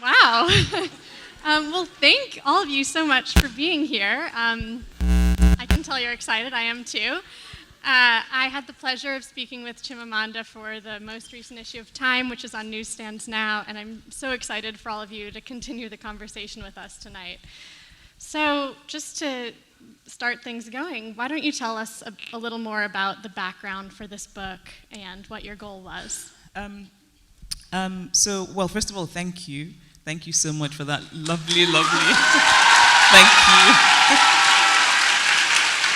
Wow. Well, thank all of you so much for being here. I can tell you're excited. I am too. I had the pleasure of speaking with Chimamanda for the most recent issue of Time, which is on newsstands now, and I'm so excited for all of you to continue the conversation with us tonight. So just to start things going, why don't you tell us a little more about the background for this book and what your goal was? Well, first of all, thank you. Thank you so much for that lovely.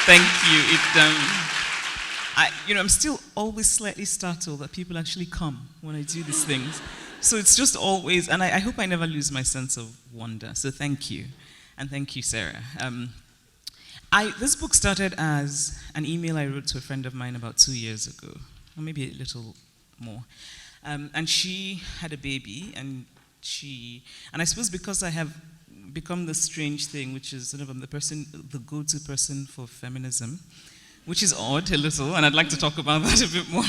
Thank you. I'm still always slightly startled that people actually come when I do these things. So it's just always, and I hope I never lose my sense of wonder. So thank you. And thank you, Sarah. This book started as an email I wrote to a friend of mine about 2 years ago, or maybe a little more. And she had a baby, and I suppose because I have become the strange thing, which is sort of I'm the go-to person for feminism, which is odd a little, and I'd like to talk about that a bit more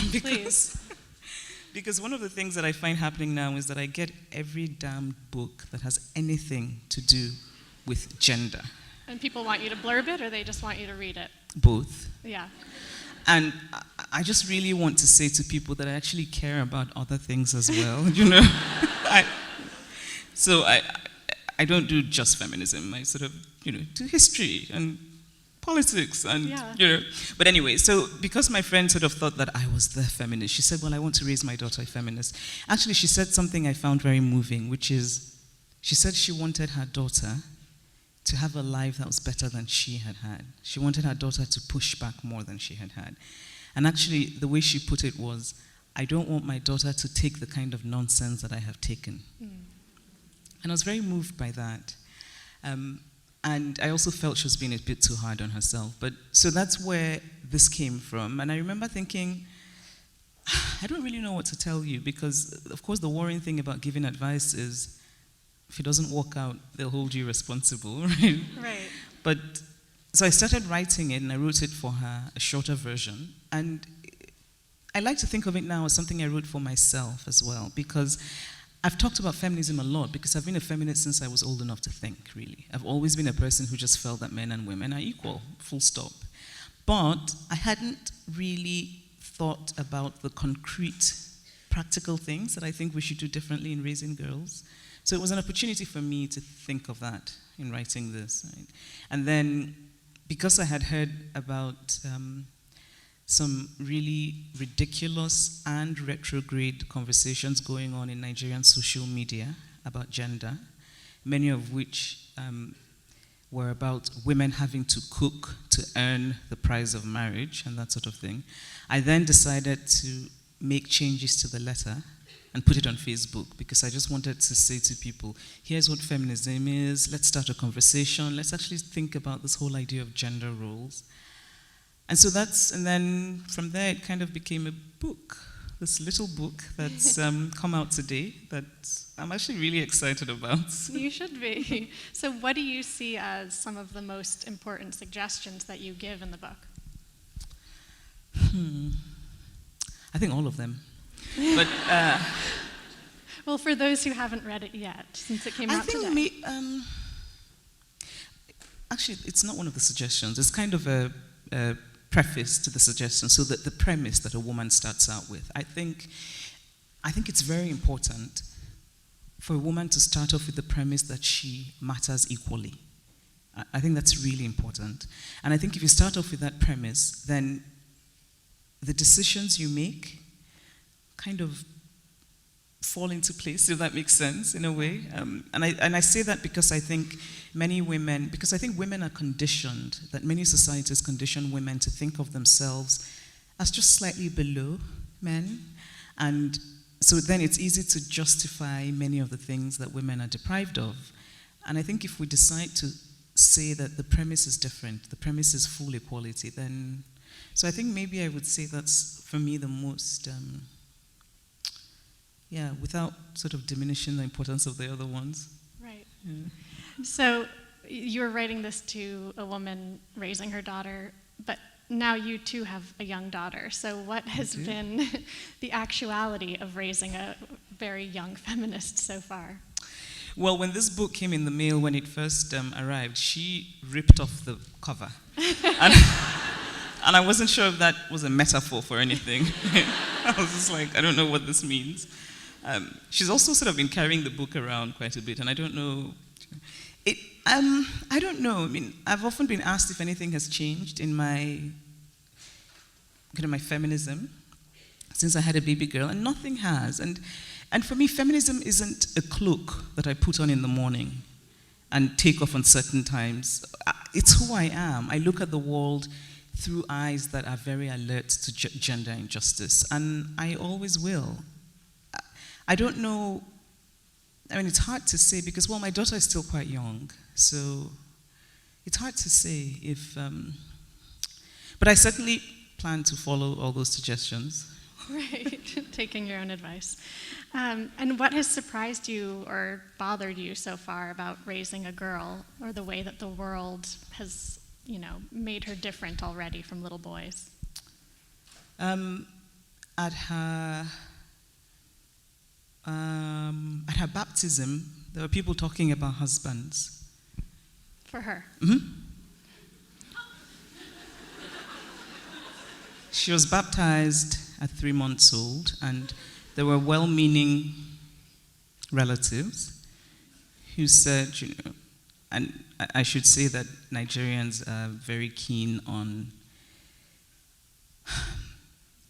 because one of the things that I find happening now is that I get every damn book that has anything to do with gender. And people want you to blurb it, or they just want you to read it? Both. Yeah. And I just really want to say to people that I actually care about other things as well, So I don't do just feminism. I sort of, do history and politics and, But anyway, so because my friend sort of thought that I was the feminist, she said, well, I want to raise my daughter a feminist. Actually, she said something I found very moving, which is, she said she wanted her daughter to have a life that was better than she had had. She wanted her daughter to push back more than she had had. And actually, the way she put it was, I don't want my daughter to take the kind of nonsense that I have taken. And I was very moved by that. And I also felt she was being a bit too hard on herself. So that's where this came from. And I remember thinking, I don't really know what to tell you, because, of course, the worrying thing about giving advice is, if it doesn't work out, they'll hold you responsible, right? Right. So I started writing it, and I wrote it for her, a shorter version. And I like to think of it now as something I wrote for myself as well, because I've talked about feminism a lot, because I've been a feminist since I was old enough to think, really. I've always been a person who just felt that men and women are equal, full stop. But I hadn't really thought about the concrete, practical things that I think we should do differently in raising girls. So it was an opportunity for me to think of that in writing this. Right? And then, because I had heard about some really ridiculous and retrograde conversations going on in Nigerian social media about gender, many of which were about women having to cook to earn the price of marriage and that sort of thing, I then decided to make changes to the letter and put it on Facebook, because I just wanted to say to people, here's what feminism is, let's start a conversation, let's actually think about this whole idea of gender roles. And then from there it kind of became a book, this little book that's come out today that I'm actually really excited about. You should be. So what do you see as some of the most important suggestions that you give in the book? I think all of them. But well, for those who haven't read it yet, since it came out today. Actually, it's not one of the suggestions. It's kind of a preface to the suggestion, so that the premise that a woman starts out with. I think it's very important for a woman to start off with the premise that she matters equally. I think that's really important. And I think if you start off with that premise, then the decisions you make kind of fall into place, if that makes sense, in a way. And I say that because I think women are conditioned, that many societies condition women to think of themselves as just slightly below men. And so then it's easy to justify many of the things that women are deprived of. And I think if we decide to say that the premise is different, the premise is full equality, then... So I think maybe I would say that's, for me, the most... without sort of diminishing the importance of the other ones. Right. Yeah. So you were writing this to a woman raising her daughter, but now you too have a young daughter. So what has been the actuality of raising a very young feminist so far? Well, when this book came in the mail, when it first arrived, she ripped off the cover. and, and I wasn't sure if that was a metaphor for anything. I was just like, I don't know what this means. She's also sort of been carrying the book around quite a bit, and I don't know. I don't know. I mean, I've often been asked if anything has changed in my feminism since I had a baby girl, and nothing has. And for me, feminism isn't a cloak that I put on in the morning and take off on certain times. It's who I am. I look at the world through eyes that are very alert to gender injustice, and I always will. I don't know. I mean, it's hard to say because, well, my daughter is still quite young, so it's hard to say if. But I certainly plan to follow all those suggestions. Right, taking your own advice. And what has surprised you or bothered you so far about raising a girl, or the way that the world has, made her different already from little boys? At her baptism, there were people talking about husbands. For her? Mm-hmm. She was baptized at 3 months old, and there were well-meaning relatives who said, and I should say that Nigerians are very keen on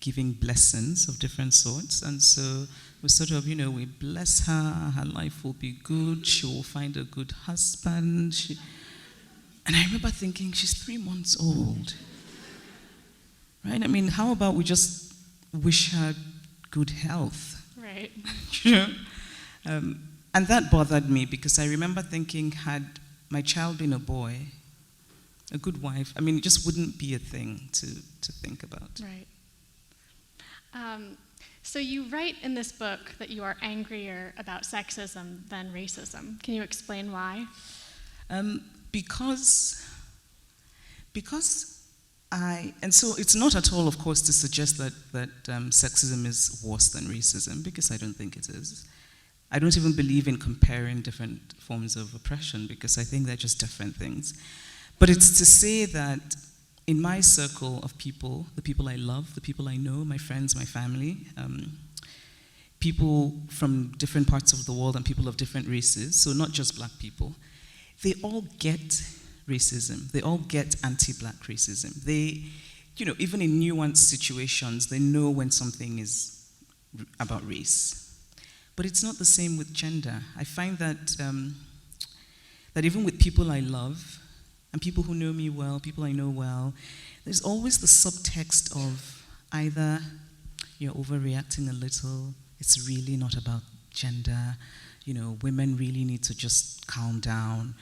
giving blessings of different sorts, and so we sort of, we bless her life will be good, she will find a good husband. And I remember thinking, she's 3 months old. Right? I mean, how about we just wish her good health? Right. And that bothered me because I remember thinking, had my child been a boy, a good wife, I mean, it just wouldn't be a thing to think about. Right. So you write in this book that you are angrier about sexism than racism. Can you explain why? Because and so it's not at all, of course, to suggest that sexism is worse than racism, because I don't think it is. I don't even believe in comparing different forms of oppression, because I think they're just different things. But it's to say that in my circle of people, the people I love, the people I know, my friends, my family, people from different parts of the world and people of different races, so not just black people, they all get racism. They all get anti-black racism. They, even in nuanced situations, they know when something is about race. But it's not the same with gender. I find that that even with people I love, and people who know me well, people I know well, there's always the subtext of either you're overreacting a little, it's really not about gender, women really need to just calm down,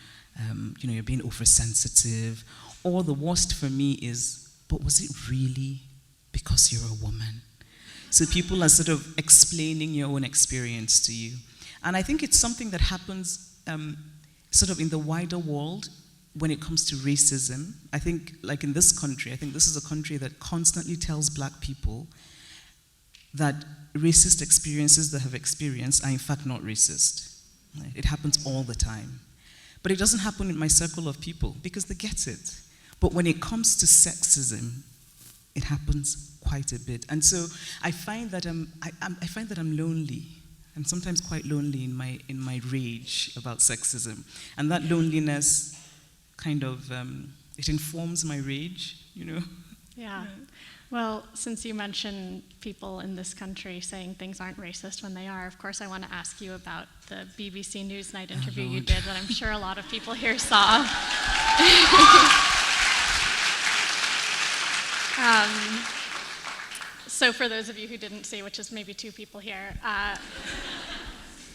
you're being oversensitive. Or the worst for me is, but was it really because you're a woman? So people are sort of explaining your own experience to you. And I think it's something that happens sort of in the wider world when it comes to racism. I think, like in this country, I think this is a country that constantly tells black people that racist experiences they have experienced are in fact not racist. It happens all the time. But it doesn't happen in my circle of people because they get it. But when it comes to sexism, it happens quite a bit. And so I find that I'm lonely. I'm sometimes quite lonely in my rage about sexism. And that loneliness kind of, it informs my rage, Yeah. Well, since you mentioned people in this country saying things aren't racist when they are, of course I want to ask you about the BBC Newsnight interview you did that I'm sure a lot of people here saw. So for those of you who didn't see, which is maybe 2 people here,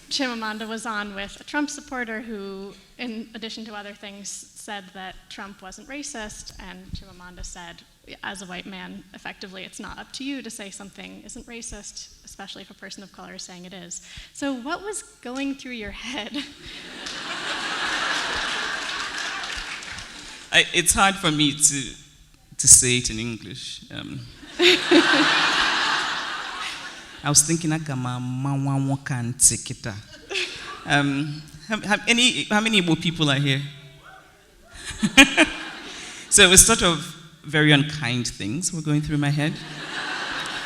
Chimamanda was on with a Trump supporter who, in addition to other things, said that Trump wasn't racist, and Chimamanda said, as a white man, effectively, it's not up to you to say something isn't racist, especially if a person of color is saying it is. So what was going through your head? It's hard for me to say it in English. I was thinking, How many Igbo people are here? So it was sort of very unkind things were going through my head.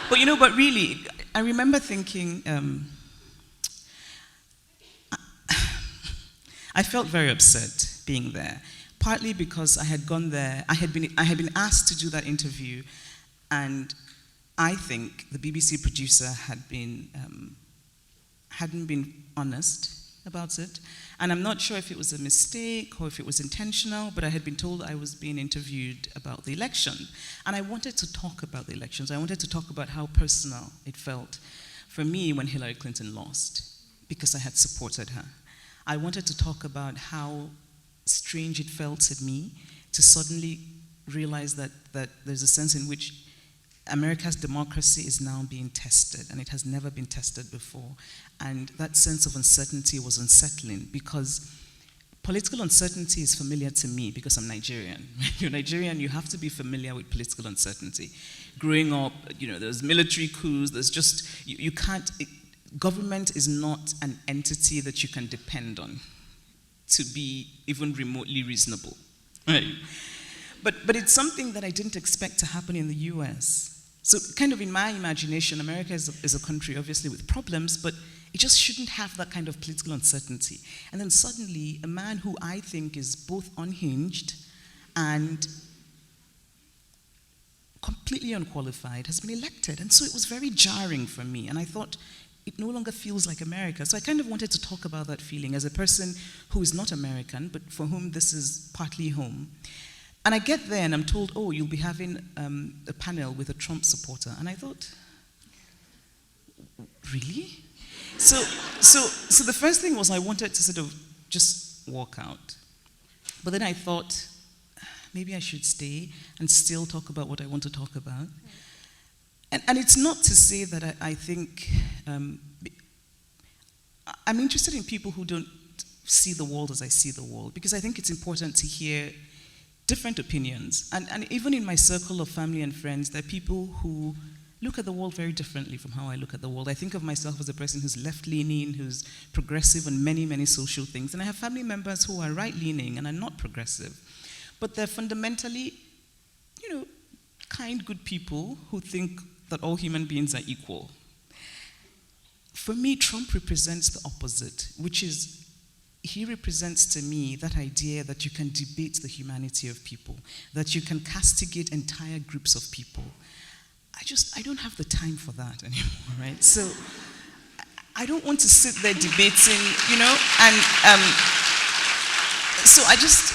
But really, I remember thinking, I felt very upset being there, partly because I had gone there, I had been asked to do that interview, and I think the BBC producer hadn't been honest about it. And I'm not sure if it was a mistake or if it was intentional, but I had been told I was being interviewed about the election. And I wanted to talk about the elections. I wanted to talk about how personal it felt for me when Hillary Clinton lost, because I had supported her. I wanted to talk about how strange it felt to me to suddenly realize that there's a sense in which America's democracy is now being tested, and it has never been tested before. And that sense of uncertainty was unsettling, because political uncertainty is familiar to me because I'm Nigerian. You're Nigerian, you have to be familiar with political uncertainty. Growing up, there's military coups, there's just, you can't, government is not an entity that you can depend on to be even remotely reasonable, right? But it's something that I didn't expect to happen in the US. So kind of in my imagination, America is a country obviously with problems, but it just shouldn't have that kind of political uncertainty. And then suddenly, a man who I think is both unhinged and completely unqualified has been elected. And so it was very jarring for me. And I thought, it no longer feels like America. So I kind of wanted to talk about that feeling as a person who is not American, but for whom this is partly home. And I get there and I'm told, oh, you'll be having a panel with a Trump supporter. And I thought, really? So the first thing was I wanted to sort of just walk out. But then I thought, maybe I should stay and still talk about what I want to talk about. And it's not to say that I think, I'm interested in people who don't see the world as I see the world, because I think it's important to hear different opinions. And even in my circle of family and friends, there are people who look at the world very differently from how I look at the world. I think of myself as a person who's left-leaning, who's progressive on many, many social things. And I have family members who are right-leaning and are not progressive. But they're fundamentally, kind, good people who think that all human beings are equal. For me, Trump represents the opposite, which is, he represents to me that idea that you can debate the humanity of people, that you can castigate entire groups of people. I don't have the time for that anymore, right? So I don't want to sit there debating, and so I just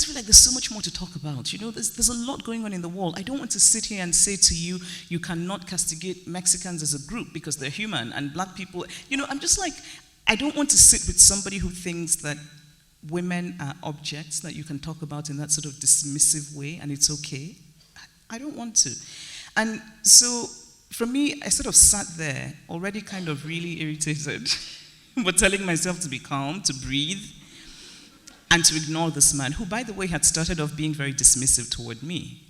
feel like there's so much more to talk about. There's a lot going on in the world. I don't want to sit here and say to you, you cannot castigate Mexicans as a group because they're human, and black people, I'm just like, I don't want to sit with somebody who thinks that women are objects that you can talk about in that sort of dismissive way and it's okay. I don't want to. And so for me, I sort of sat there already kind of really irritated, but telling myself to be calm, to breathe, and to ignore this man, who, by the way, had started off being very dismissive toward me.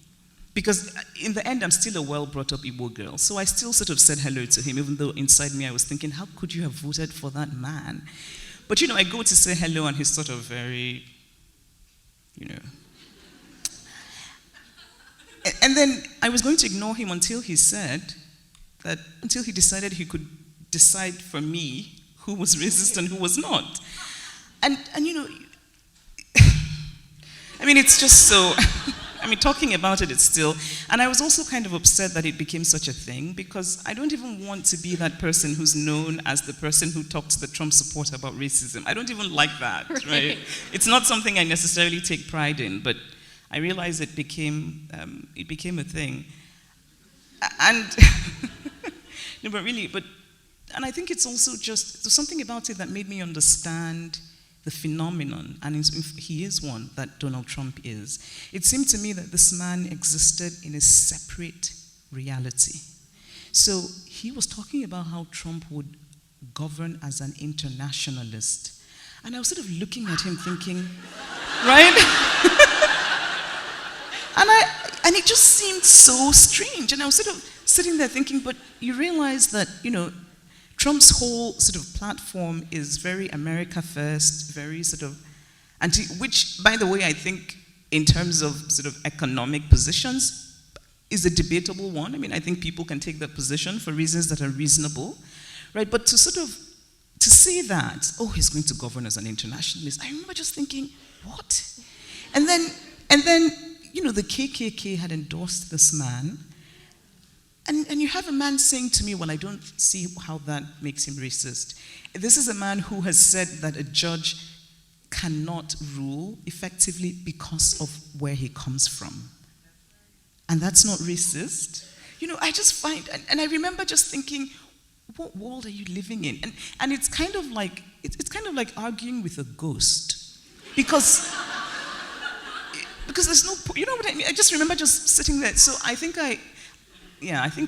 Because in the end, I'm still a well-brought-up Igbo girl, so I still sort of said hello to him, even though inside me I was thinking, how could you have voted for that man? But, I go to say hello, and he's sort of very, And then I was going to ignore him until he decided he could decide for me who was racist and who was not. And it's just so, talking about it, it's still, and I was also kind of upset that it became such a thing, because I don't even want to be that person who's known as the person who talked to the Trump supporter about racism. I don't even like that, right? It's not something I necessarily take pride in, but I realized it became a thing. And, and I think it's also just, there's something about it that made me understand the phenomenon, and he is one, that Donald Trump is. It seemed to me that this man existed in a separate reality. So he was talking about how Trump would govern as an internationalist. And I was sort of looking at him thinking, right? And it just seemed so strange. And I was sort of sitting there thinking, but you realize that, Trump's whole sort of platform is very America first, very sort of which, by the way, I think in terms of sort of economic positions is a debatable one. I mean, I think people can take that position for reasons that are reasonable, right? But to say that, oh, he's going to govern as an internationalist, I remember just thinking, what? And then, the KKK had endorsed this man, and you have a man saying to me, well, I don't see how that makes him racist. This is a man who has said that a judge cannot rule effectively because of where he comes from. And that's not racist. I just find, and I remember just thinking, what world are you living in? And it's kind of like arguing with a ghost. Because there's no, you know what I mean? I just remember just sitting there. So I think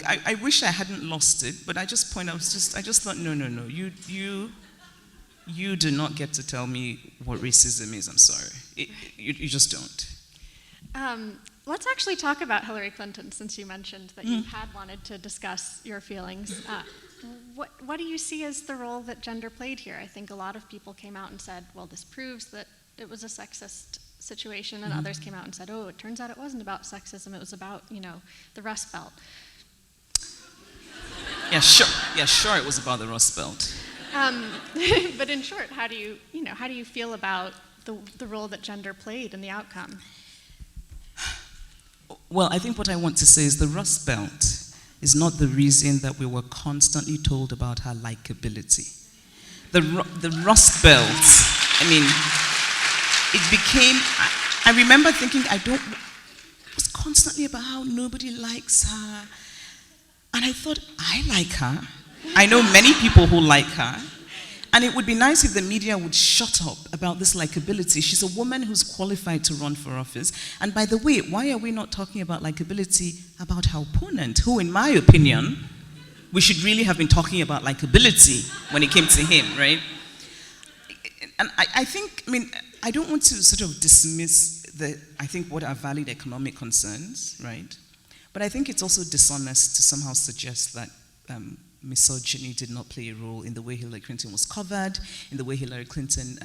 I wish I hadn't lost it, but I just thought, no, you do not get to tell me what racism is. I'm sorry. You just don't. Let's actually talk about Hillary Clinton, since you mentioned that you had wanted to discuss your feelings. What do you see as the role that gender played here? I think a lot of people came out and said, well, this proves that it was a sexist situation, and others came out and said, oh, it turns out it wasn't about sexism, it was about, the Rust Belt. Yeah, sure, it was about the Rust Belt. But in short, how do you feel about the role that gender played in the outcome? Well, I think what I want to say is the Rust Belt is not the reason that we were constantly told about her likability. The Rust Belt, I mean, it became, I remember thinking, it was constantly about how nobody likes her. And I thought, I like her. I know many people who like her. And it would be nice if the media would shut up about this likability. She's a woman who's qualified to run for office. And by the way, why are we not talking about likability about her opponent, who, in my opinion, we should really have been talking about likability when it came to him, right? And I think, I don't want to sort of dismiss what are valid economic concerns, right? But I think it's also dishonest to somehow suggest that misogyny did not play a role in the way Hillary Clinton was covered, in the way Hillary Clinton,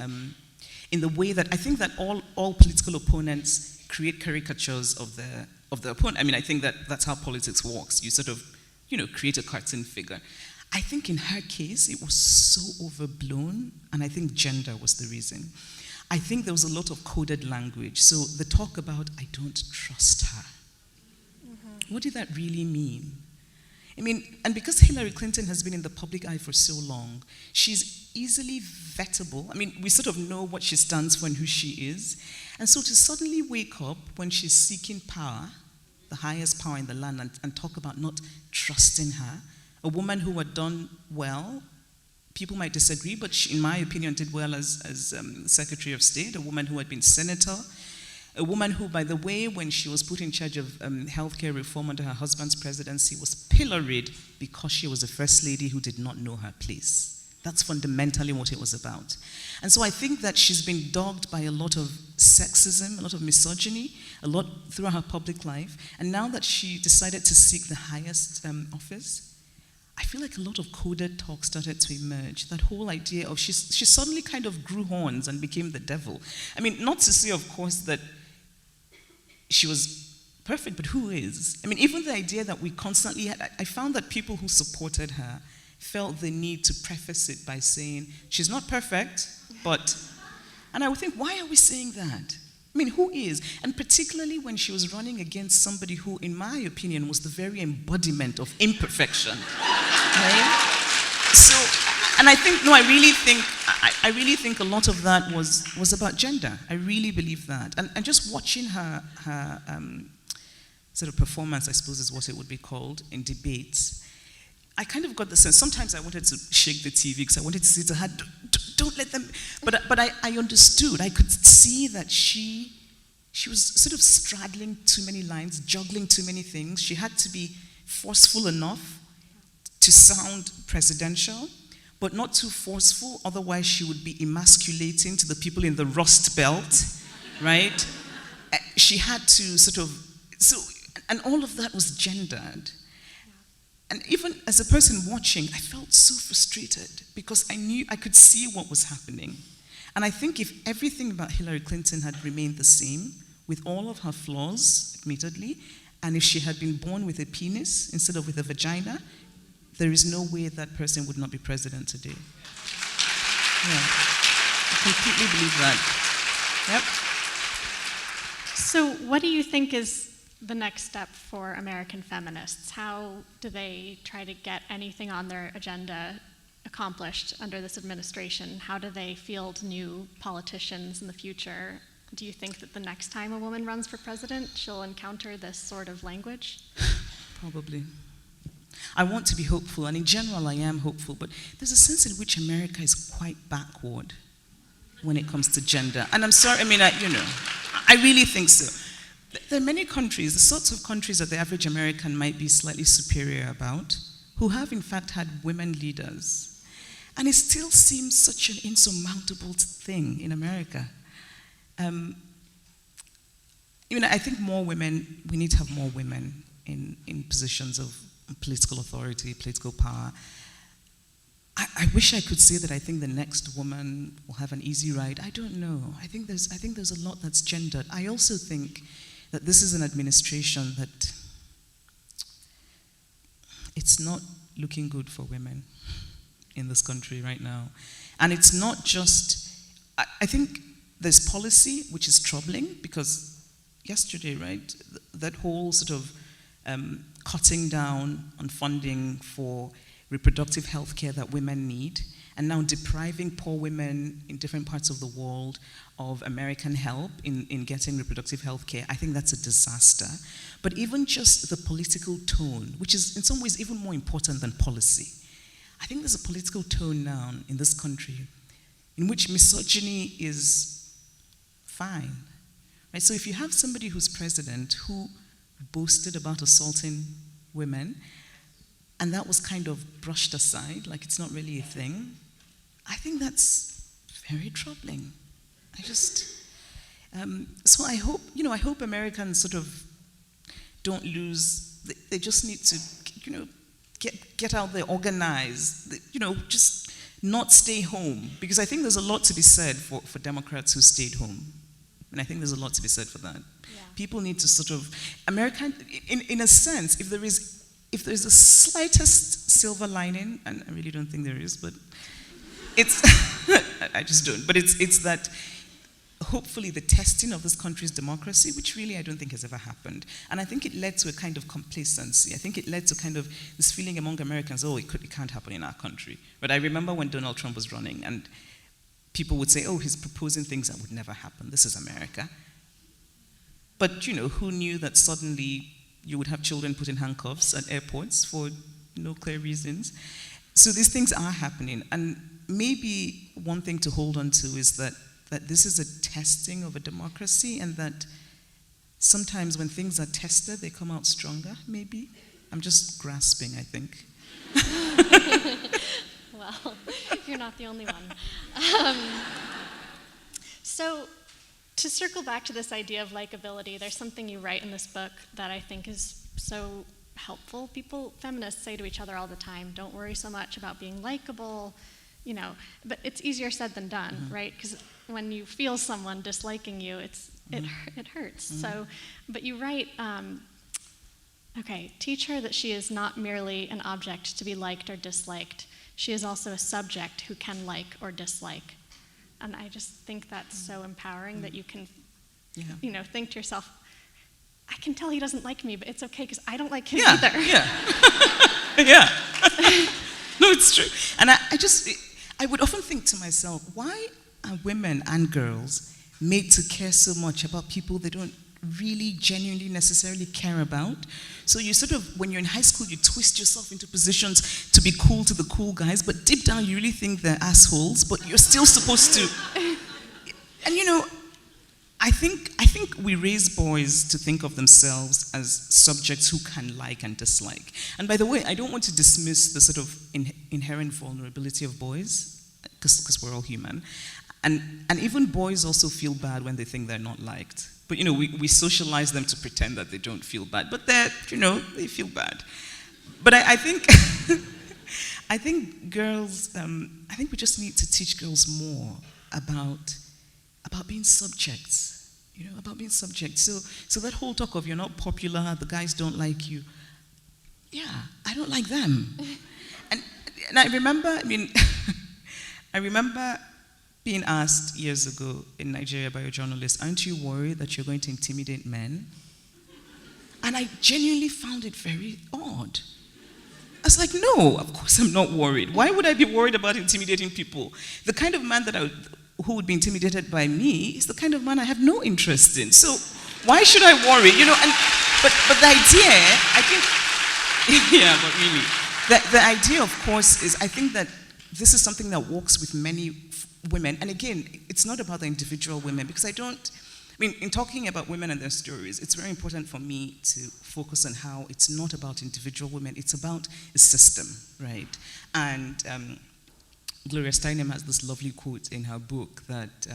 in the way that I think that all political opponents create caricatures of the opponent. I think that's how politics works. You sort of, create a cartoon figure. I think in her case, it was so overblown, and I think gender was the reason. I think there was a lot of coded language. So the talk about, I don't trust her. Mm-hmm. What did that really mean? And because Hillary Clinton has been in the public eye for so long, she's easily vettable. We sort of know what she stands for and who she is. And so to suddenly wake up when she's seeking power, the highest power in the land, and talk about not trusting her, a woman who had done well, people might disagree, but she, in my opinion, did well as Secretary of State, a woman who had been senator, a woman who, by the way, when she was put in charge of healthcare reform under her husband's presidency, was pilloried because she was a first lady who did not know her place. That's fundamentally what it was about. And so I think that she's been dogged by a lot of sexism, a lot of misogyny, a lot throughout her public life. And now that she decided to seek the highest office, I feel like a lot of coded talk started to emerge. That whole idea of she suddenly kind of grew horns and became the devil. Not to say, of course, that she was perfect, but who is? Even the idea that we constantly had, I found that people who supported her felt the need to preface it by saying, she's not perfect, but, and I would think, why are we saying that? Who is? And particularly when she was running against somebody who, in my opinion, was the very embodiment of imperfection. Right? So, and I think, no, I really think a lot of that was about gender. I really believe that. And just watching her sort of performance, I suppose is what it would be called, in debates, I kind of got the sense, sometimes I wanted to shake the TV because I wanted to say to her, don't let them, but I understood. I could see that she was sort of straddling too many lines, juggling too many things. She had to be forceful enough to sound presidential, but not too forceful, otherwise she would be emasculating to the people in the Rust Belt, right? She had to sort of, and all of that was gendered. and even as a person watching, I felt so frustrated because I could see what was happening. And I think if everything about Hillary Clinton had remained the same, with all of her flaws, admittedly, and if she had been born with a penis instead of with a vagina, there is no way that person would not be president today. Yeah, I completely believe that. Yep. So what do you think is the next step for American feminists? How do they try to get anything on their agenda accomplished under this administration? How do they field new politicians in the future? Do you think that the next time a woman runs for president, she'll encounter this sort of language? Probably. I want to be hopeful, and in general I am hopeful, but there's a sense in which America is quite backward when it comes to gender. And I'm sorry, I really think so. There are many countries, the sorts of countries that the average American might be slightly superior about, who have in fact had women leaders. And it still seems such an insurmountable thing in America. I think we need to have more women in positions of political authority, political power. I wish I could say that I think the next woman will have an easy ride. I don't know. I think there's a lot that's gendered. I also think that this is an administration that it's not looking good for women in this country right now. And it's not just, I think there's policy which is troubling, because yesterday, right, that whole sort of cutting down on funding for reproductive health care that women need, and now depriving poor women in different parts of the world of American help in getting reproductive health care, I think that's a disaster. But even just the political tone, which is in some ways even more important than policy, I think there's a political tone now in this country in which misogyny is fine. Right? So if you have somebody who's president who boasted about assaulting women, and that was kind of brushed aside, like it's not really a thing, I think that's very troubling. So I hope Americans sort of don't lose, they just need to, get out there, organize, just not stay home. Because I think there's a lot to be said for Democrats who stayed home. And I think there's a lot to be said for that. Yeah. People need to sort of, in a sense, if there's the slightest silver lining, and I really don't think there is, but it's, I just don't, but it's that hopefully the testing of this country's democracy, which really I don't think has ever happened. And I think it led to a kind of complacency. I think it led to kind of this feeling among Americans, it can't happen in our country. But I remember when Donald Trump was running, and people would say, he's proposing things that would never happen. This is America. But, who knew that suddenly you would have children put in handcuffs at airports for no clear reasons? So these things are happening. And maybe one thing to hold on to is that this is a testing of a democracy, and that sometimes when things are tested, they come out stronger, maybe. I'm just grasping, I think. Well, you're not the only one. So to circle back to this idea of likability, there's something you write in this book that I think is so helpful. Feminists say to each other all the time, don't worry so much about being likable, but it's easier said than done, right? Because when you feel someone disliking you, it hurts. So, but you write, teach her that she is not merely an object to be liked or disliked. She is also a subject who can like or dislike. And I just think that's so empowering that you can, think to yourself, I can tell he doesn't like me, but it's okay because I don't like him either. Yeah. Yeah. No, it's true. And I would often think to myself, why are women and girls made to care so much about people they don't really genuinely necessarily care about? So you sort of, when you're in high school, you twist yourself into positions to be cool to the cool guys, but deep down you really think they're assholes, but you're still supposed to. And I think we raise boys to think of themselves as subjects who can like and dislike. And by the way, I don't want to dismiss the sort of inherent vulnerability of boys, because we're all human. And even boys also feel bad when they think they're not liked. But we socialize them to pretend that they don't feel bad. But they feel bad. But I think, I think girls, I think we just need to teach girls more about being subjects, about being subjects. So that whole talk of you're not popular, the guys don't like you, yeah, I don't like them. And I remember, I remember being asked years ago in Nigeria by a journalist, aren't you worried that you're going to intimidate men? And I genuinely found it very odd. I was like, no, of course I'm not worried. Why would I be worried about intimidating people? The kind of man who would be intimidated by me is the kind of man I have no interest in. So why should I worry? But the idea, I think, yeah, but really, the idea, of course, is I think that this is something that works with many women. And again, it's not about the individual women, because in talking about women and their stories, it's very important for me to focus on how it's not about individual women, it's about a system, right? And Gloria Steinem has this lovely quote in her book that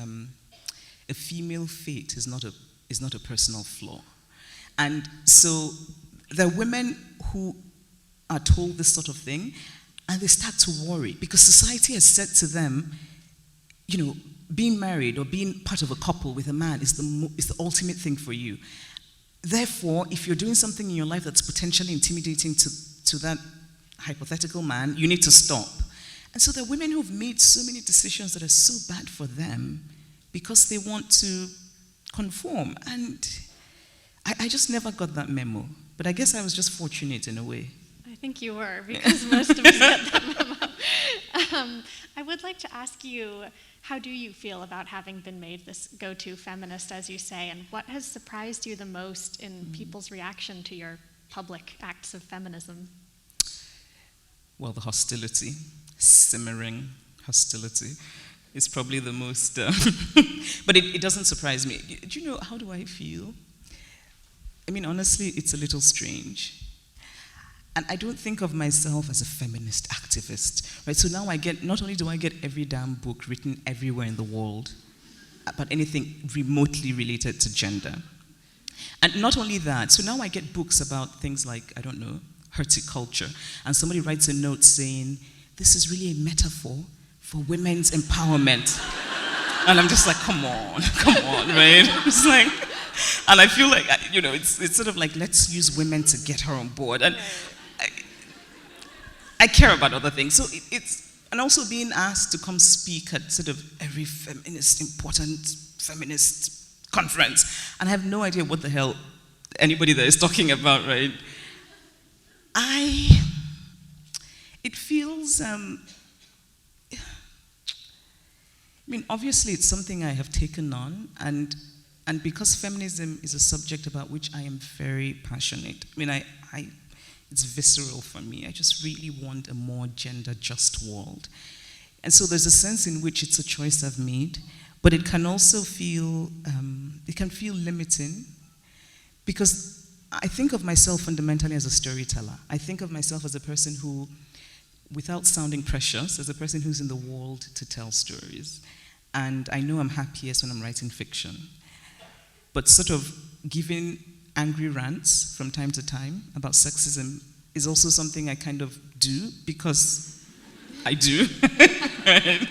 a female fate is not a personal flaw. And so there are women who are told this sort of thing, and they start to worry, because society has said to them, being married or being part of a couple with a man is the ultimate thing for you. Therefore, if you're doing something in your life that's potentially intimidating to that hypothetical man, you need to stop. And so there are women who've made so many decisions that are so bad for them because they want to conform. And I just never got that memo. But I guess I was just fortunate in a way. I think you were, because most of us get that memo. I would like to ask you, how do you feel about having been made this go-to feminist, as you say, and what has surprised you the most in people's reaction to your public acts of feminism? Well, the hostility, simmering hostility, is probably the most, but it doesn't surprise me. Do you know, how do I feel? Honestly, it's a little strange. And I don't think of myself as a feminist activist, right? So now not only do I get every damn book written everywhere in the world about anything remotely related to gender. And not only that, so now I get books about things like, I don't know, horticulture. And somebody writes a note saying, this is really a metaphor for women's empowerment. And I'm just like, come on, right? It's like, and I feel like, it's sort of like, let's use women to get her on board. And I care about other things. So and also being asked to come speak at sort of every important feminist conference, and I have no idea what the hell anybody there is talking about, right? It feels, obviously it's something I have taken on, and because feminism is a subject about which I am very passionate, it's visceral for me. I just really want a more gender-just world. And so there's a sense in which it's a choice I've made, but it can also feel, limiting, because I think of myself fundamentally as a storyteller. I think of myself as a person who, without sounding precious, as a person who's in the world to tell stories. And I know I'm happiest when I'm writing fiction. But sort of giving angry rants from time to time about sexism is also something I kind of do because I do. Right?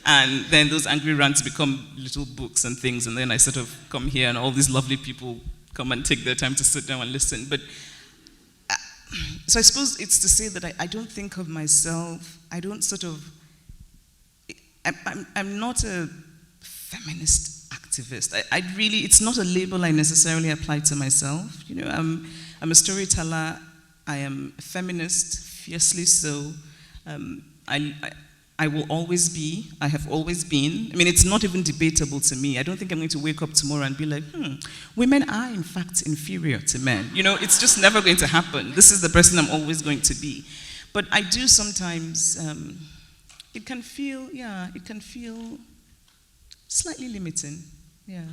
And then those angry rants become little books and things, and then I sort of come here and all these lovely people come and take their time to sit down and listen. But so I suppose it's to say that I don't think of myself, I'm not a feminist activist. It's not a label I necessarily apply to myself. I'm a storyteller. I am a feminist, fiercely so. I will always be. I have always been. It's not even debatable to me. I don't think I'm going to wake up tomorrow and be like, women are in fact inferior to men. It's just never going to happen. This is the person I'm always going to be. But I do sometimes, it can feel slightly limiting, yeah.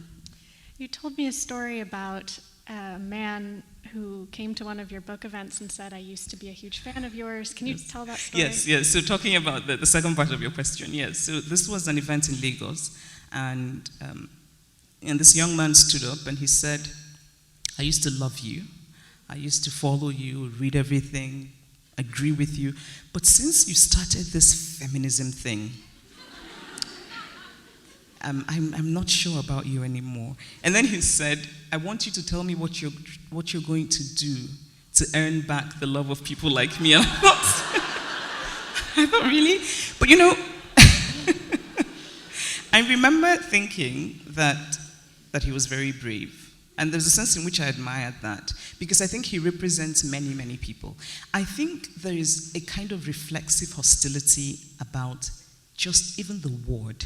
You told me a story about a man who came to one of your book events and said, I used to be a huge fan of yours. Can you tell that story? Yes. So talking about the second part of your question, yes. So this was an event in Lagos, and this young man stood up and he said, I used to love you, I used to follow you, read everything, agree with you. But since you started this feminism thing, I'm not sure about you anymore. And then he said, I want you to tell me what you're going to do to earn back the love of people like me. And I thought, really? But you know, I remember thinking that he was very brave. And there's a sense in which I admired that, because I think he represents many, many people. I think there is a kind of reflexive hostility about just even the word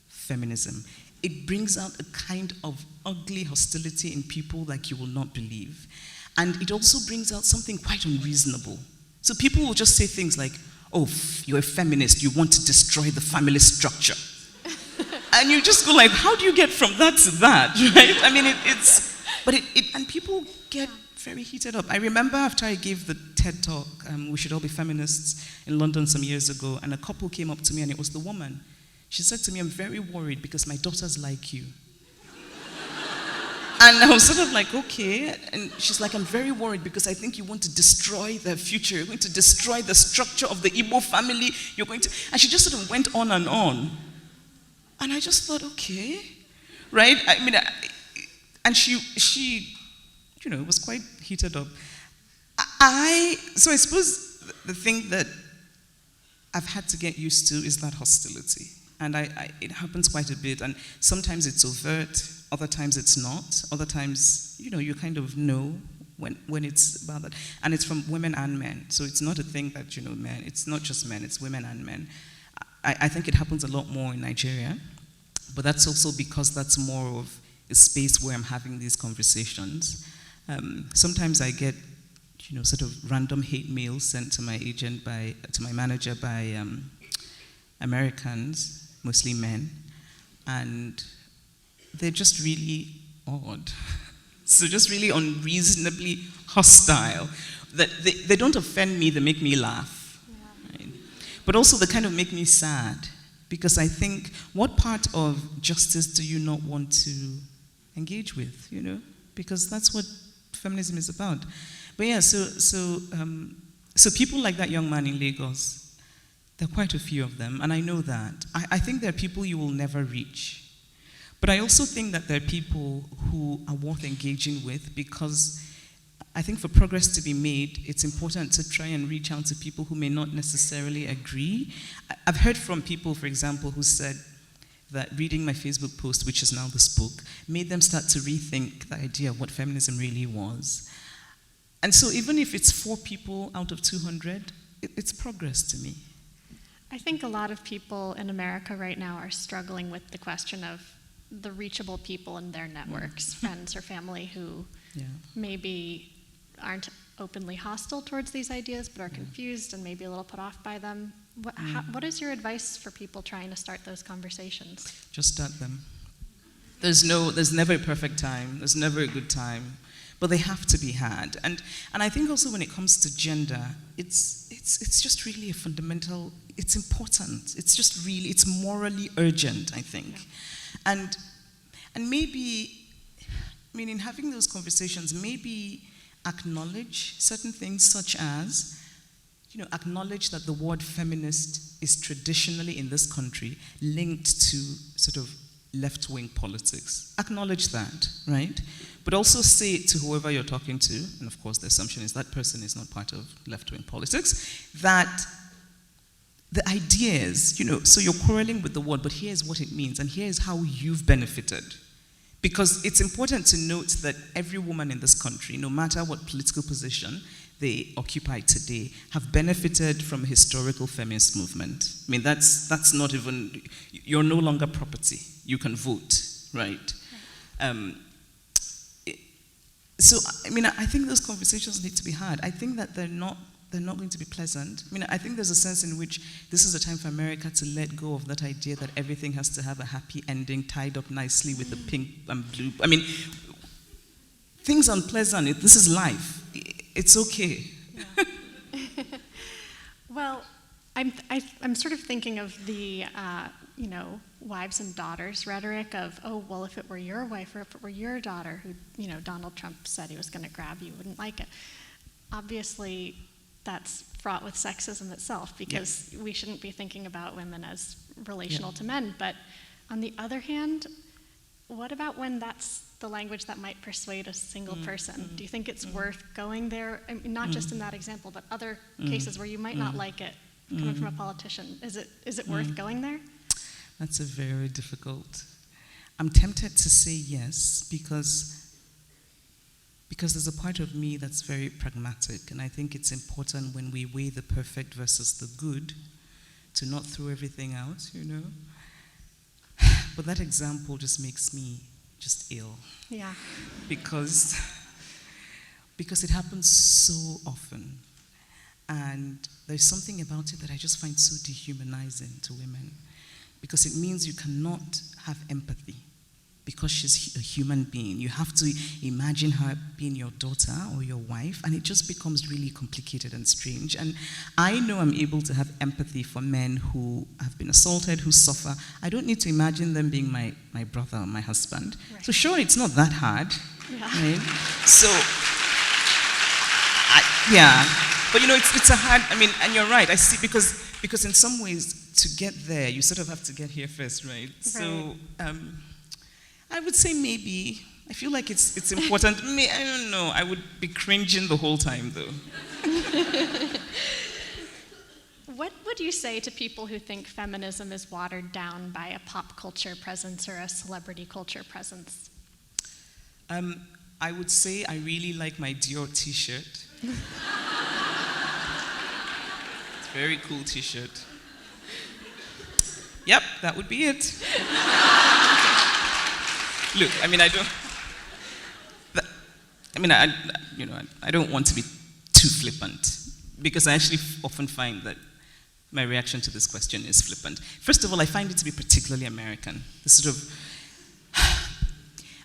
feminism. It brings out a kind of ugly hostility in people like you will not believe. And it also brings out something quite unreasonable. So people will just say things like, oh, you're a feminist, you want to destroy the family structure. And you just go like, how do you get from that to that, right? I mean, and people get very heated up. I remember after I gave the TED talk, We Should All Be Feminists, in London some years ago, and a couple came up to me, and it was the woman. She said to me, I'm very worried because my daughters like you. And I was sort of like, okay. And she's like, I'm very worried because I think you want to destroy their future. You're going to destroy the structure of the Igbo family. You're going to, and she just sort of went on and on. And I just thought, okay, right? I mean, and she, you know, was quite heated up. So I suppose the thing that I've had to get used to is that hostility. And it happens quite a bit. And sometimes it's overt, other times it's not. Other times, you know, you kind of know when it's about that. And it's from women and men. So it's not a thing that, you know, men, it's not just men, it's women and men. I think it happens a lot more in Nigeria. But that's also because that's more of a space where I'm having these conversations. Sometimes I get, you know, sort of random hate mails sent to my agent to my manager by Americans, mostly men, and they're just really odd. So just really unreasonably hostile. That they don't offend me, they make me laugh. Yeah. Right? But also they kind of make me sad, because I think, what part of justice do you not want to engage with, you know? Because that's what feminism is about. But yeah, so people like that young man in Lagos, there are quite a few of them, and I know that. I think there are people you will never reach. But I also think that there are people who are worth engaging with, because I think for progress to be made, it's important to try and reach out to people who may not necessarily agree. I've heard from people, for example, who said that reading my Facebook post, which is now this book, made them start to rethink the idea of what feminism really was. And so even if it's 4 people out of 200, it's progress to me. I think a lot of people in America right now are struggling with the question of the reachable people in their networks, friends or family who maybe aren't openly hostile towards these ideas, but are confused and maybe a little put off by them. What is your advice for people trying to start those conversations? Just start them. There's never a perfect time. There's never a good time, but they have to be had. And I think also when it comes to gender, it's just really a fundamental. It's important. It's just really, it's morally urgent, I think. Yeah. And maybe, I mean, in having those conversations, maybe acknowledge certain things, such as, you know, acknowledge that the word feminist is traditionally in this country linked to sort of left-wing politics. Acknowledge that, right? But also say to whoever you're talking to, and of course the assumption is that person is not part of left-wing politics, that the ideas, you know, so you're quarreling with the word, but here's what it means, and here's how you've benefited. Because it's important to note that every woman in this country, no matter what political position they occupy today, have benefited from a historical feminist movement. I mean, that's not even, you're no longer property. You can vote, right? So, I mean, I think those conversations need to be had. I think that they're not going to be pleasant. I mean, I think there's a sense in which this is a time for America to let go of that idea that everything has to have a happy ending, tied up nicely with a pink and blue. I mean, things are unpleasant. This is life. It's okay. Yeah. Well, I'm sort of thinking of the, you know, wives and daughters rhetoric of, oh, well, if it were your wife or if it were your daughter who, Donald Trump said he was going to grab, you wouldn't like it. Obviously, that's fraught with sexism itself, because we shouldn't be thinking about women as relational to men. But on the other hand, what about when that's the language that might persuade a single person? Do you think it's worth going there? I mean, not just in that example, but other cases where you might not like it coming from a politician. Is it worth going there? That's a very difficult. I'm tempted to say yes, because there's a part of me that's very pragmatic, and I think it's important when we weigh the perfect versus the good to not throw everything out, But that example just makes me just ill. Yeah. Because it happens so often. And there's something about it that I just find so dehumanizing to women. Because it means you cannot have empathy because she's a human being. You have to imagine her being your daughter or your wife, and it just becomes really complicated and strange. And I know I'm able to have empathy for men who have been assaulted, who suffer. I don't need to imagine them being my brother or my husband. Right. So sure, it's not that hard. Yeah. Right? So, but it's a hard, and you're right, I see, because in some ways, to get there, you sort of have to get here first, right? So, I would say maybe. I feel like it's important. I don't know. I would be cringing the whole time, though. What would you say to people who think feminism is watered down by a pop culture presence or a celebrity culture presence? I would say I really like my Dior t-shirt. It's a very cool t-shirt. Yep, that would be it. Look, I don't want to be too flippant, because I actually often find that my reaction to this question is flippant. First of all, I find it to be particularly American. This sort of,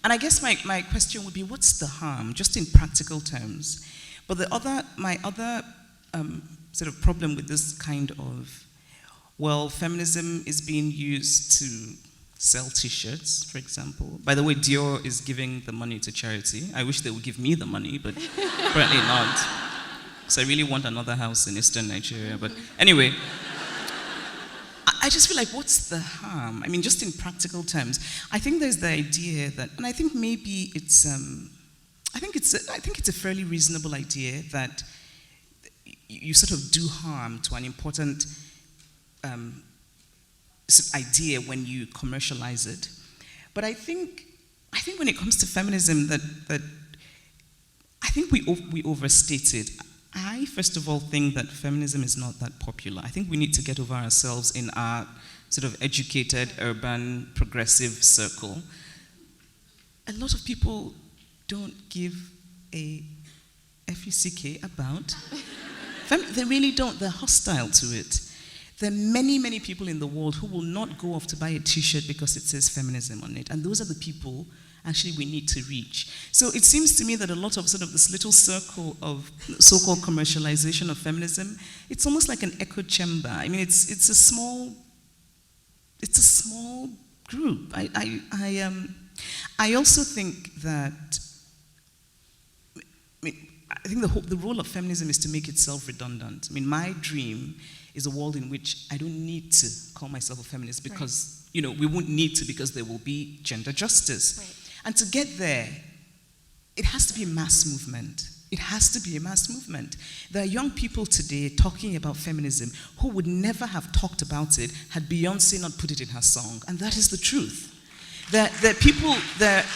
and I guess my question would be, what's the harm, just in practical terms? But my other sort of problem with this kind of, well, feminism is being used to sell t-shirts, for example. By the way, Dior is giving the money to charity. I wish they would give me the money, but apparently not. So I really want another house in Eastern Nigeria. But anyway, I just feel like, what's the harm? Just in practical terms, I think there's the idea that, and I think maybe it's, I think it's a fairly reasonable idea that you sort of do harm to an important idea when you commercialize it. But I think when it comes to feminism, that I think we overstate it. I first of all think that feminism is not that popular. I think we need to get over ourselves in our sort of educated, urban, progressive circle. A lot of people don't give a FUCK about. They really don't. They're hostile to it. There are many, many people in the world who will not go off to buy a t-shirt because it says feminism on it. And those are the people actually we need to reach. So it seems to me that a lot of sort of this little circle of so-called commercialization of feminism, it's almost like an echo chamber. It's a small group. I also think that, I think the role of feminism is to make itself redundant. My dream is a world in which I don't need to call myself a feminist because, we won't need to, because there will be gender justice. Right. And to get there, it has to be a mass movement. It has to be a mass movement. There are young people today talking about feminism who would never have talked about it had Beyonce not put it in her song. And that is the truth. There are people that,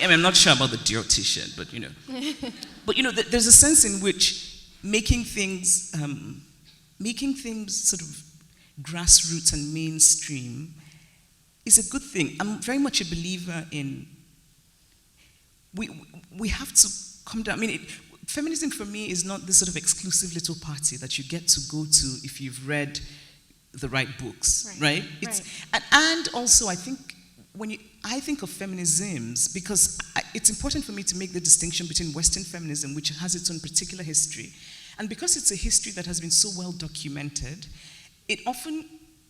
I'm not sure about the Dior t-shirt, but, But, there's a sense in which making things sort of grassroots and mainstream is a good thing. I'm very much a believer in, we have to come down. Feminism for me is not this sort of exclusive little party that you get to go to if you've read the right books, right? And also, I think, I think of feminisms, because it's important for me to make the distinction between Western feminism, which has its own particular history, and because it's a history that has been so well documented, it often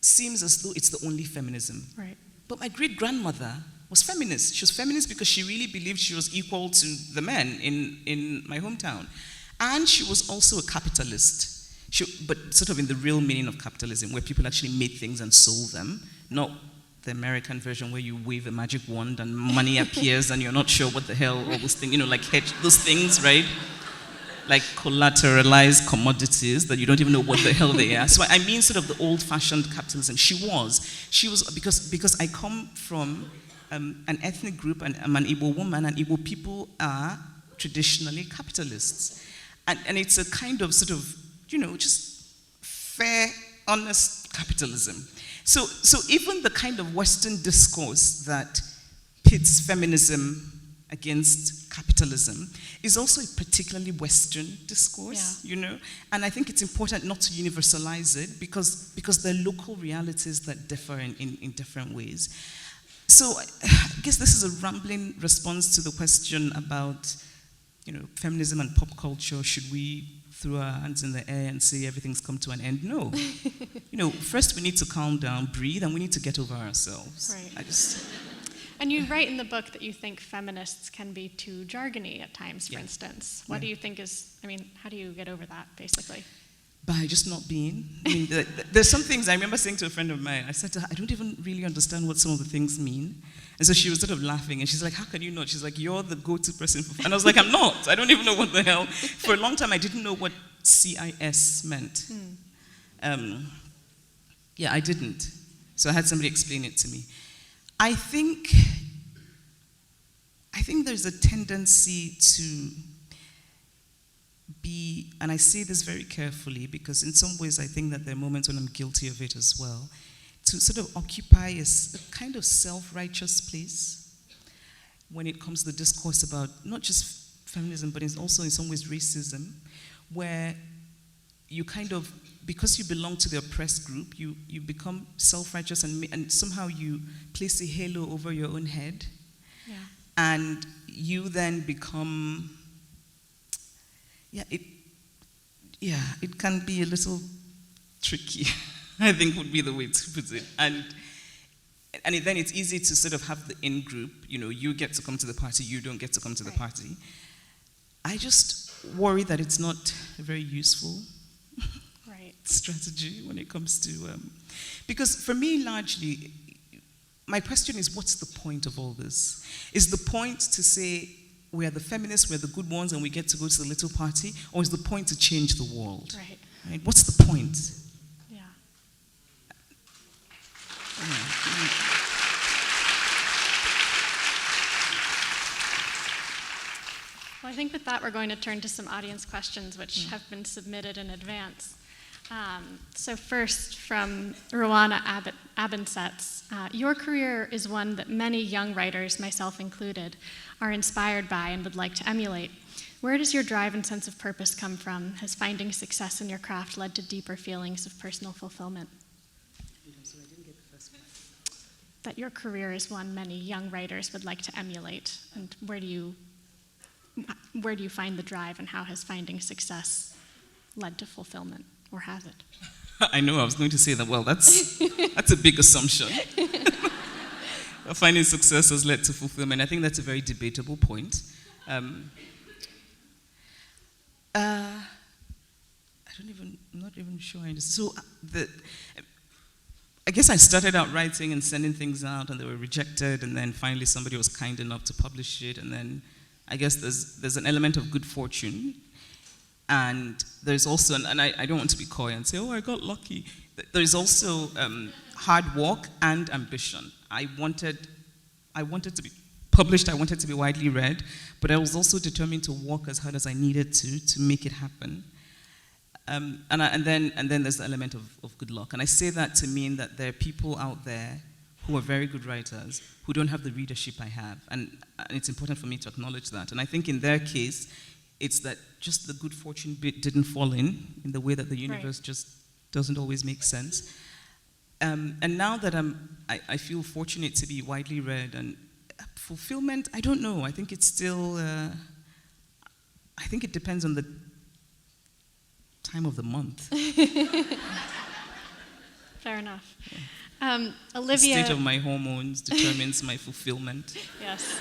seems as though it's the only feminism. Right. But my great-grandmother was feminist. She was feminist because she really believed she was equal to the men in my hometown. And she was also a capitalist, but sort of in the real meaning of capitalism, where people actually made things and sold them, not the American version where you wave a magic wand and money appears and you're not sure what the hell all those things, like hedge, those things, right? Like collateralized commodities that you don't even know what the hell they are. So I mean sort of the old-fashioned capitalism. She was because I come from an ethnic group, and I'm an Igbo woman, and Igbo people are traditionally capitalists. And it's a kind of sort of, just fair, honest capitalism. So even the kind of Western discourse that pits feminism against capitalism is also a particularly Western discourse, And I think it's important not to universalize it because there are local realities that differ in different ways. So I guess this is a rambling response to the question about, feminism and pop culture. Should we throw our hands in the air and say everything's come to an end? No. First we need to calm down, breathe, and we need to get over ourselves. Right. And you write in the book that you think feminists can be too jargony at times, for instance. What do you think how do you get over that, basically? By just not being. There's some things I remember saying to a friend of mine. I said to her, I don't even really understand what some of the things mean. And so she was sort of laughing, and she's like, how can you not? She's like, you're the go-to person. And I was like, I'm not. I don't even know what the hell. For a long time, I didn't know what CIS meant. I didn't. So I had somebody explain it to me. I think there's a tendency to be, and I say this very carefully because in some ways I think that there are moments when I'm guilty of it as well, to sort of occupy a kind of self-righteous place when it comes to the discourse about not just feminism, but it's also in some ways racism, where you kind of, because you belong to the oppressed group, you become self-righteous and somehow you place a halo over your own head. Yeah. And you then become, it can be a little tricky, I think would be the way to put it. And then it's easy to sort of have the in-group, you get to come to the party, you don't get to come to the party. I just worry that it's not very useful strategy when it comes to, because for me largely, my question is, what's the point of all this? Is the point to say we are the feminists, we're the good ones, and we get to go to the little party, or is the point to change the world? Right? What's the point? Yeah. Well, I think with that we're going to turn to some audience questions which have been submitted in advance. So first, from Rowana Abensetz, your career is one that many young writers, myself included, are inspired by and would like to emulate. Where does your drive and sense of purpose come from? Has finding success in your craft led to deeper feelings of personal fulfillment? So I didn't get the first one. That your career is one many young writers would like to emulate, and where do you find the drive, and how has finding success led to fulfillment? Or has it? I know I was going to say that, well, that's a big assumption. Finding success has led to fulfillment. I think that's a very debatable point. I'm not even sure I understand. So I guess I started out writing and sending things out, and they were rejected, and then finally somebody was kind enough to publish it, and then I guess there's an element of good fortune. And there's also, and I don't want to be coy and say, oh, I got lucky. There's also hard work and ambition. I wanted to be published, I wanted to be widely read, but I was also determined to work as hard as I needed to make it happen. And then there's the element of good luck. And I say that to mean that there are people out there who are very good writers who don't have the readership I have. And it's important for me to acknowledge that. And I think in their case, it's that just the good fortune bit didn't fall in the way that the universe just doesn't always make sense. And now that I feel fortunate to be widely read, and fulfillment, I don't know. I think it's still, I think it depends on the time of the month. Fair enough. The Olivia. state of my hormones determines my fulfillment. Yes.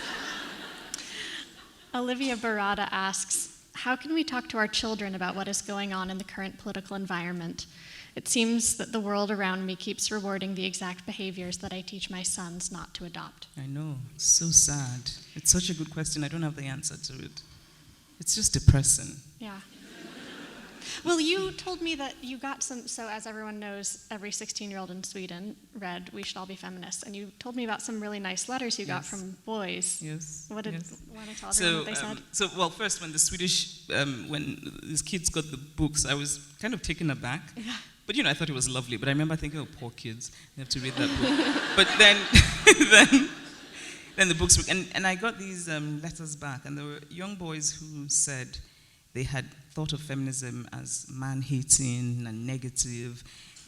Olivia Barada asks, how can we talk to our children about what is going on in the current political environment? It seems that the world around me keeps rewarding the exact behaviors that I teach my sons not to adopt. I know, it's so sad. It's such a good question. I don't have the answer to it. It's just depressing. Yeah. Well, you told me that you got some, so as everyone knows, every 16-year-old in Sweden read We Should All Be Feminists, and you told me about some really nice letters you got from boys. Yes. Want to tell everyone what they said? Well, first, when the Swedish, when these kids got the books, I was kind of taken aback. Yeah. But, I thought it was lovely. But I remember thinking, oh, poor kids, they have to read that book. But then, then the books, and I got these letters back, and there were young boys who said they had thought of feminism as man-hating and negative,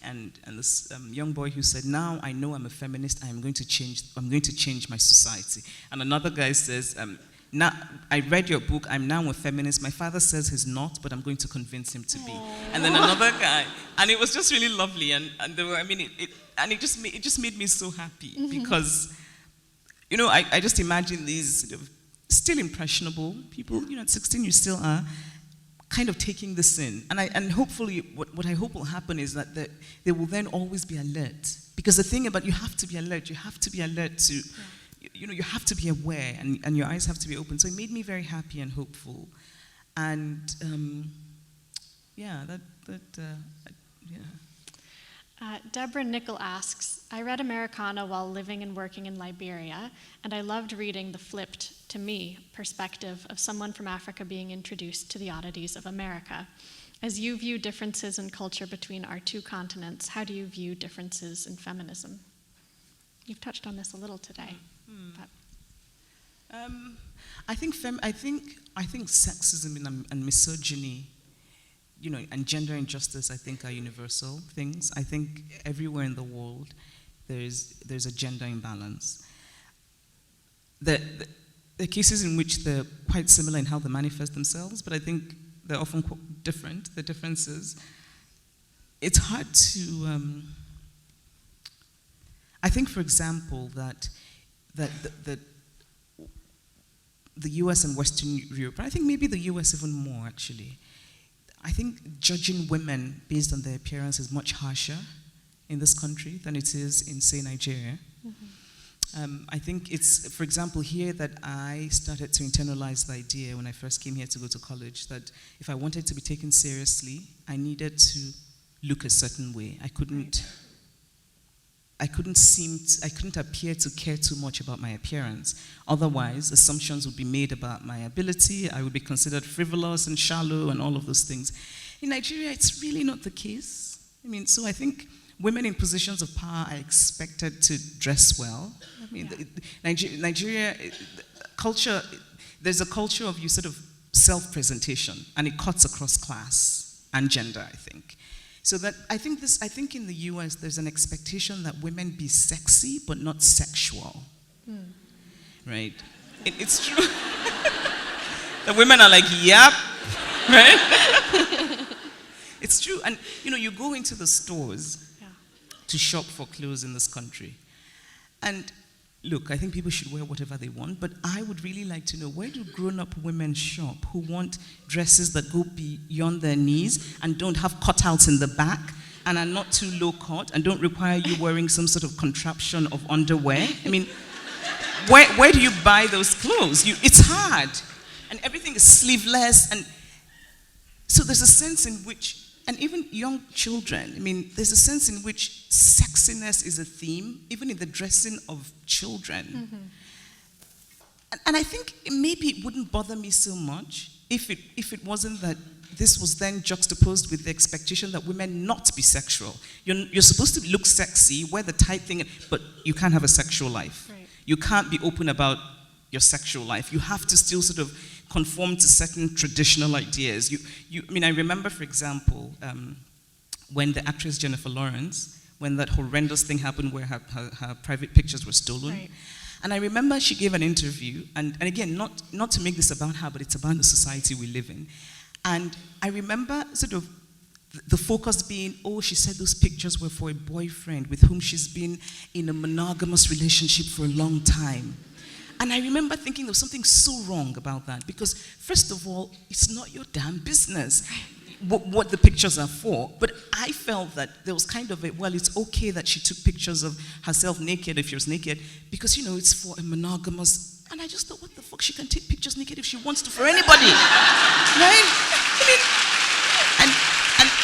and this young boy who said, now I know I'm a feminist, I'm going to change my society. And another guy says, now I read your book, I'm now a feminist. My father says he's not, but I'm going to convince him to be. Aww. And then another guy, and it was just really lovely, and there were, it just made me so happy because, I just imagine these sort of still impressionable people. At 16 you still are, kind of taking this in. And hopefully what I hope will happen is that they will then always be alert. Because the thing about you have to be alert to, you have to be aware and your eyes have to be open. So it made me very happy and hopeful. And yeah. Deborah Nickel asks, I read Americana while living and working in Liberia, and I loved reading the flipped, to me, perspective of someone from Africa being introduced to the oddities of America. As you view differences in culture between our two continents, how do you view differences in feminism? You've touched on this a little today. But. I think sexism and misogyny, and gender injustice, I think, are universal things. I think everywhere in the world there's a gender imbalance. There are cases in which they're quite similar in how they manifest themselves, but I think they're often quite different, the differences. It's hard to... I think, for example, that the US and Western Europe, but I think maybe the US even more, actually, I think judging women based on their appearance is much harsher in this country than it is in, say, Nigeria. I think it's, for example, here that I started to internalize the idea when I first came here to go to college that if I wanted to be taken seriously, I needed to look a certain way. I couldn't appear to care too much about my appearance. Otherwise, assumptions would be made about my ability. I would be considered frivolous and shallow and all of those things. In Nigeria, it's really not the case. So I think women in positions of power are expected to dress well. Nigeria, culture, there's a culture of you sort of self-presentation, and it cuts across class and gender, I think. So that I think in the US there's an expectation that women be sexy but not sexual. Right? It's true. The women are like, yep, right? It's true. And you go into the stores to shop for clothes in this country. And look, I think people should wear whatever they want, but I would really like to know, where do grown-up women shop who want dresses that go beyond their knees and don't have cutouts in the back and are not too low-cut and don't require you wearing some sort of contraption of underwear? Where do you buy those clothes? It's hard. And everything is sleeveless. And so there's a sense in which, and even young children, there's a sense in which sexiness is a theme, even in the dressing of children. And I think maybe it wouldn't bother me so much if it wasn't that this was then juxtaposed with the expectation that women not be sexual. You're supposed to look sexy, wear the tight thing, but you can't have a sexual life. Right. You can't be open about your sexual life. You have to still sort of conform to certain traditional ideas. I remember, for example, when the actress Jennifer Lawrence, when that horrendous thing happened where her private pictures were stolen. Right. And I remember she gave an interview, and again, not to make this about her, but it's about the society we live in. And I remember sort of the focus being, oh, she said those pictures were for a boyfriend with whom she's been in a monogamous relationship for a long time. And I remember thinking there was something so wrong about that, because first of all, it's not your damn business what the pictures are for. But I felt that there was kind of a, well, it's okay that she took pictures of herself naked if she was naked, because, it's for a monogamous, and I just thought, what the fuck, she can take pictures naked if she wants to for anybody, right?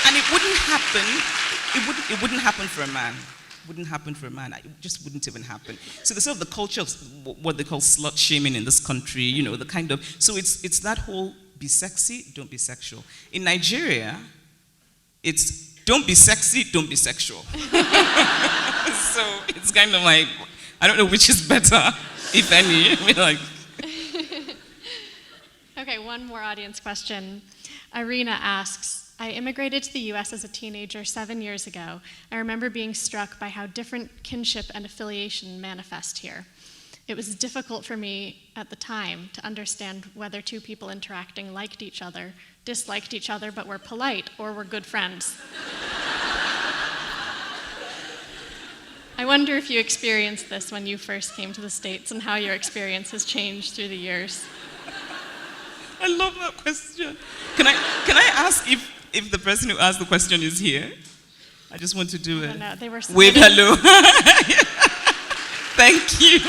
And it wouldn't happen, it wouldn't happen for a man. Wouldn't happen for a man. It just wouldn't even happen. So the sort of the culture of what they call slut shaming in this country, the kind of, so it's that whole be sexy, don't be sexual. In Nigeria, it's don't be sexy, don't be sexual. So it's kind of like, I don't know which is better, if any. Okay, one more audience question. Irina asks, I immigrated to the US as a teenager 7 years ago. I remember being struck by how different kinship and affiliation manifest here. It was difficult for me at the time to understand whether two people interacting liked each other, disliked each other, but were polite, or were good friends. I wonder if you experienced this when you first came to the States and how your experience has changed through the years. I love that question. Can I ask if the person who asked the question is here? I just want to do it. No, they were wave hello. Thank you.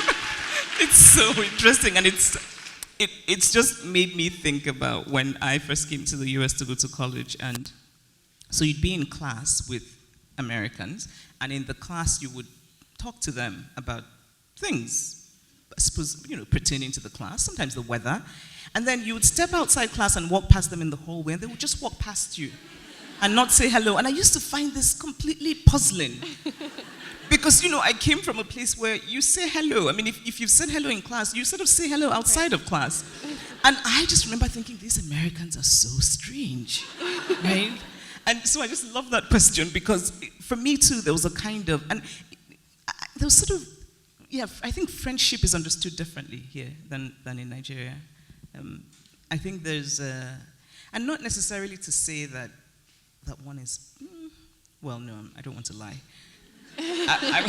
It's so interesting, and it's just made me think about when I first came to the US to go to college, and so you'd be in class with Americans, and in the class you would talk to them about things, I suppose, pertaining to the class, sometimes the weather, and then you would step outside class and walk past them in the hallway, and they would just walk past you and not say hello. And I used to find this completely puzzling. Because, I came from a place where you say hello. I mean, if you've said hello in class, you sort of say hello outside of class. And I just remember thinking, these Americans are so strange, right? And so I just love that question, because for me too, there was a kind of, and there was sort of, I think friendship is understood differently here than in Nigeria. I think there's, and not necessarily to say that one is, well, no, I don't want to lie. I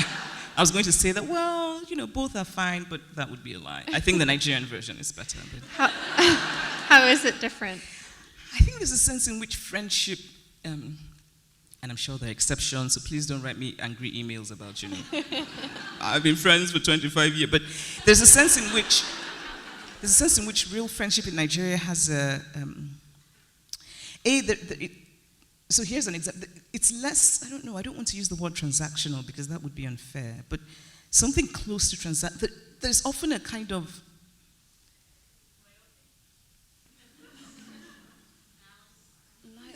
was going to say that, well, both are fine, but that would be a lie. I think the Nigerian version is better. How is it different? I think there's a sense in which friendship, and I'm sure there are exceptions, so please don't write me angry emails about, I've been friends for 25 years, but there's a sense in which real friendship in Nigeria has so here's an example. It's less, I don't know, I don't want to use the word transactional because that would be unfair, but something close to there's often a kind of,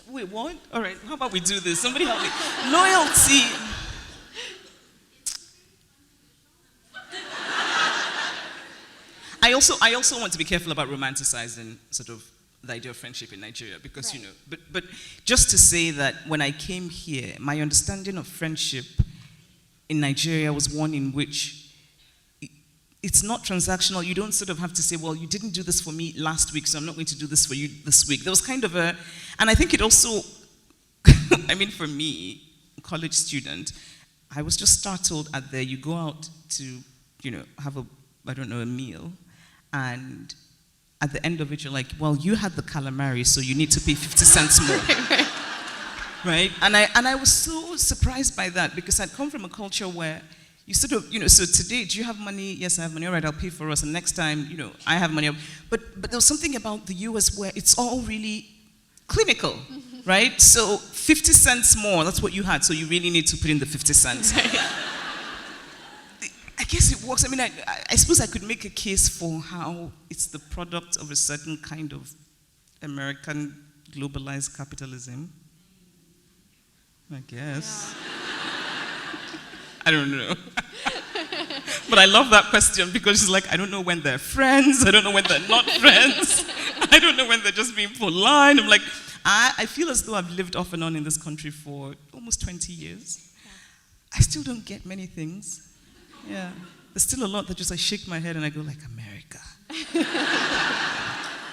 wait, what? All right, how about we do this? Somebody help me. Loyalty. I also want to be careful about romanticizing sort of the idea of friendship in Nigeria, because right. But just to say that when I came here, my understanding of friendship in Nigeria was one in which it's not transactional. You don't sort of have to say, well, you didn't do this for me last week, so I'm not going to do this for you this week. There was kind of and I think it also, I mean, for me, college student, I was just startled at you go out to, have a meal, and at the end of it, you're like, well, you had the calamari, so you need to pay 50 cents more. Right? And I was so surprised by that, because I'd come from a culture where you sort of, so today, do you have money? Yes, I have money. All right, I'll pay for us. And next time, I have money. But there was something about the US where it's all really clinical, right? So 50 cents more, that's what you had, so you really need to put in the 50 cents. I guess it works. I mean, I suppose I could make a case for how it's the product of a certain kind of American globalized capitalism. I guess. Yeah. I don't know. But I love that question, because it's like, I don't know when they're friends, I don't know when they're not friends, I don't know when they're just being polite. I'm like, I feel as though I've lived off and on in this country for almost 20 years. Yeah. I still don't get many things. Yeah, there's still a lot that just I shake my head and I go like, America.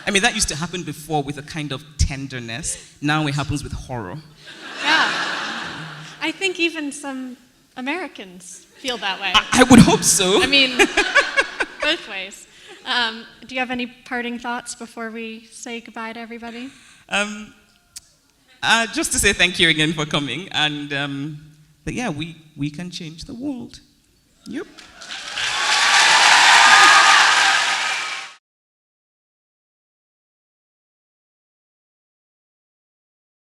I mean, that used to happen before with a kind of tenderness. Now it happens with horror. I think even some Americans feel that way. I would hope so. I mean, both ways. Do you have any parting thoughts before we say goodbye to everybody? Just to say thank you again for coming, and that yeah, we can change the world. Yep.